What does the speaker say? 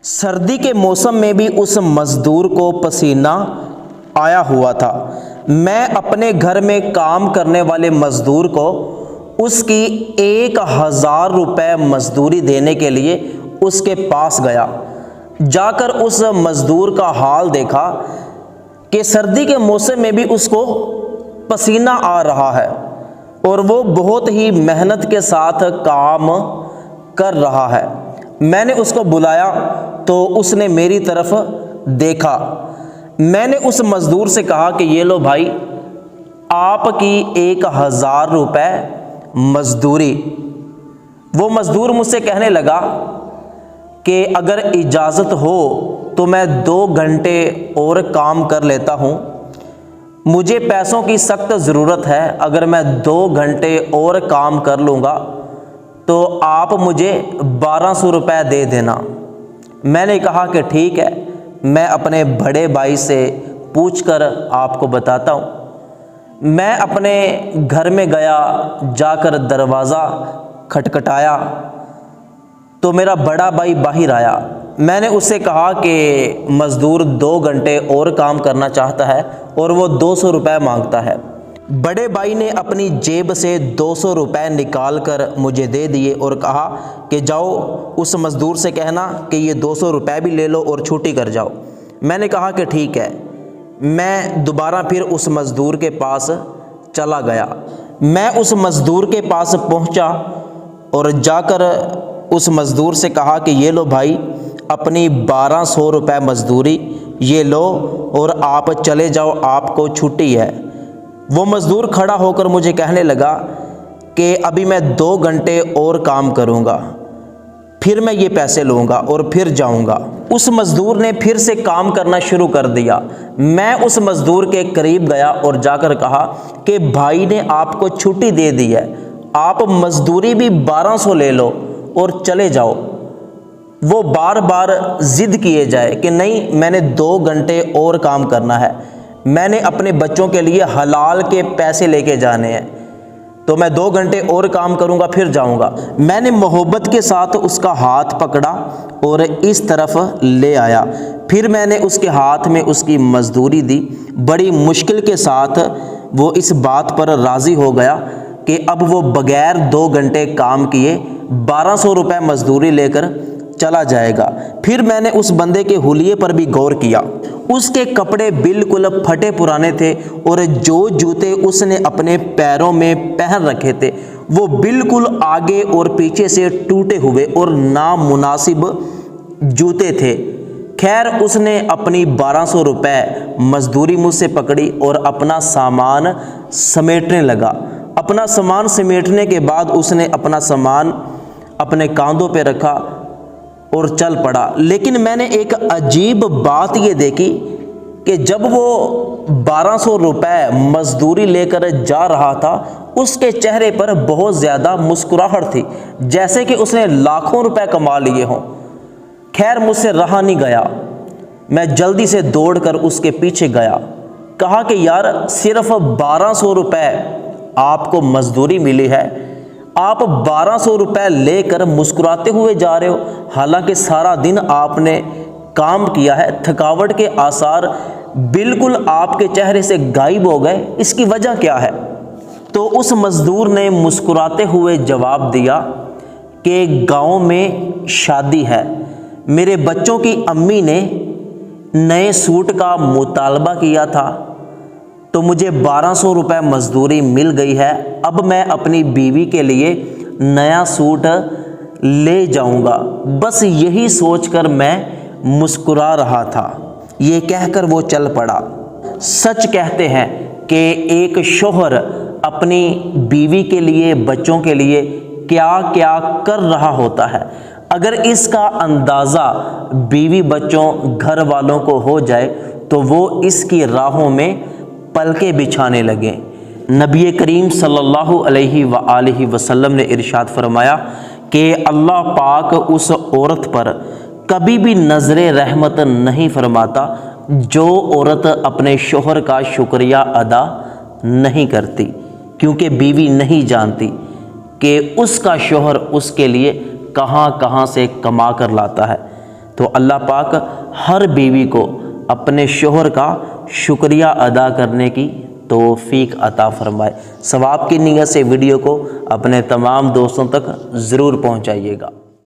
سردی کے موسم میں بھی اس مزدور کو پسینہ آیا ہوا تھا۔ میں اپنے گھر میں کام کرنے والے مزدور کو اس کی 1000 روپے مزدوری دینے کے لیے اس کے پاس گیا۔ جا کر اس مزدور کا حال دیکھا کہ سردی کے موسم میں بھی اس کو پسینہ آ رہا ہے اور وہ بہت ہی محنت کے ساتھ کام کر رہا ہے۔ میں نے اس کو بلایا تو اس نے میری طرف دیکھا۔ میں نے اس مزدور سے کہا کہ یہ لو بھائی، آپ کی 1000 روپے مزدوری۔ وہ مزدور مجھ سے کہنے لگا کہ اگر اجازت ہو تو میں 2 گھنٹے اور کام کر لیتا ہوں، مجھے پیسوں کی سخت ضرورت ہے، اگر میں 2 گھنٹے اور کام کر لوں گا تو آپ مجھے 1200 روپے دے دینا۔ میں نے کہا کہ ٹھیک ہے، میں اپنے بڑے بھائی سے پوچھ کر آپ کو بتاتا ہوں۔ میں اپنے گھر میں گیا، جا کر دروازہ کھٹکھٹایا تو میرا بڑا بھائی باہر آیا۔ میں نے اس سے کہا کہ مزدور 2 گھنٹے اور کام کرنا چاہتا ہے اور وہ 200 روپے مانگتا ہے۔ بڑے بھائی نے اپنی جیب سے 200 روپے نکال کر مجھے دے دیے اور کہا کہ جاؤ اس مزدور سے کہنا کہ یہ 200 روپے بھی لے لو اور چھٹی کر جاؤ۔ میں نے کہا کہ ٹھیک ہے۔ میں دوبارہ پھر اس مزدور کے پاس چلا گیا۔ میں اس مزدور کے پاس پہنچا اور جا کر اس مزدور سے کہا کہ یہ لو بھائی، اپنی 1200 روپے مزدوری یہ لو اور آپ چلے جاؤ، آپ کو چھٹی ہے۔ وہ مزدور کھڑا ہو کر مجھے کہنے لگا کہ ابھی میں 2 گھنٹے اور کام کروں گا، پھر میں یہ پیسے لوں گا اور پھر جاؤں گا۔ اس مزدور نے پھر سے کام کرنا شروع کر دیا۔ میں اس مزدور کے قریب گیا اور جا کر کہا کہ بھائی نے آپ کو چھٹی دے دی ہے، آپ مزدوری بھی 1200 لے لو اور چلے جاؤ۔ وہ بار بار ضد کیے جائے کہ نہیں، میں نے 2 گھنٹے اور کام کرنا ہے، میں نے اپنے بچوں کے لیے حلال کے پیسے لے کے جانے ہیں، تو میں 2 گھنٹے اور کام کروں گا پھر جاؤں گا۔ میں نے محبت کے ساتھ اس کا ہاتھ پکڑا اور اس طرف لے آیا۔ پھر میں نے اس کے ہاتھ میں اس کی مزدوری دی۔ بڑی مشکل کے ساتھ وہ اس بات پر راضی ہو گیا کہ اب وہ بغیر 2 گھنٹے کام کیے 1200 روپے مزدوری لے کر چلا جائے گا۔ پھر میں نے اس بندے کے حلیے پر بھی غور کیا۔ اس کے کپڑے بالکل پھٹے پرانے تھے اور جو جوتے اس نے اپنے پیروں میں پہن رکھے تھے وہ بالکل آگے اور پیچھے سے ٹوٹے ہوئے اور نامناسب جوتے تھے۔ خیر، اس نے اپنی 1200 روپے مزدوری مجھ سے پکڑی اور اپنا سامان سمیٹنے لگا۔ اپنا سامان سمیٹنے کے بعد اس نے اپنا سامان اپنے کاندھوں پہ رکھا اور چل پڑا۔ لیکن میں نے ایک عجیب بات یہ دیکھی کہ جب وہ 1200 روپے مزدوری لے کر جا رہا تھا، اس کے چہرے پر بہت زیادہ مسکراہٹ تھی، جیسے کہ اس نے لاکھوں روپے کما لیے ہوں۔ خیر، مجھ سے رہا نہیں گیا، میں جلدی سے دوڑ کر اس کے پیچھے گیا۔ کہا کہ یار، صرف 1200 روپے آپ کو مزدوری ملی ہے، آپ 1200 روپے لے کر مسکراتے ہوئے جا رہے ہو، حالانکہ سارا دن آپ نے کام کیا ہے، تھکاوٹ کے آثار بالکل آپ کے چہرے سے غائب ہو گئے، اس کی وجہ کیا ہے؟ تو اس مزدور نے مسکراتے ہوئے جواب دیا کہ گاؤں میں شادی ہے، میرے بچوں کی امی نے نئے سوٹ کا مطالبہ کیا تھا تو مجھے 1200 روپے مزدوری مل گئی ہے، اب میں اپنی بیوی کے لیے نیا سوٹ لے جاؤں گا، بس یہی سوچ کر میں مسکرا رہا تھا۔ یہ کہہ کر وہ چل پڑا۔ سچ کہتے ہیں کہ ایک شوہر اپنی بیوی کے لیے، بچوں کے لیے کیا کیا کر رہا ہوتا ہے، اگر اس کا اندازہ بیوی بچوں گھر والوں کو ہو جائے تو وہ اس کی راہوں میں پلکیں بچھانے لگیں۔ نبی کریم صلی اللہ علیہ وآلہ وسلم نے ارشاد فرمایا کہ اللہ پاک اس عورت پر کبھی بھی نظر رحمت نہیں فرماتا جو عورت اپنے شوہر کا شکریہ ادا نہیں کرتی، کیونکہ بیوی نہیں جانتی کہ اس کا شوہر اس کے لیے کہاں کہاں سے کما کر لاتا ہے۔ تو اللہ پاک ہر بیوی کو اپنے شوہر کا شکریہ ادا کرنے کی توفیق عطا فرمائے۔ ثواب کی نیت سے ویڈیو کو اپنے تمام دوستوں تک ضرور پہنچائیے گا۔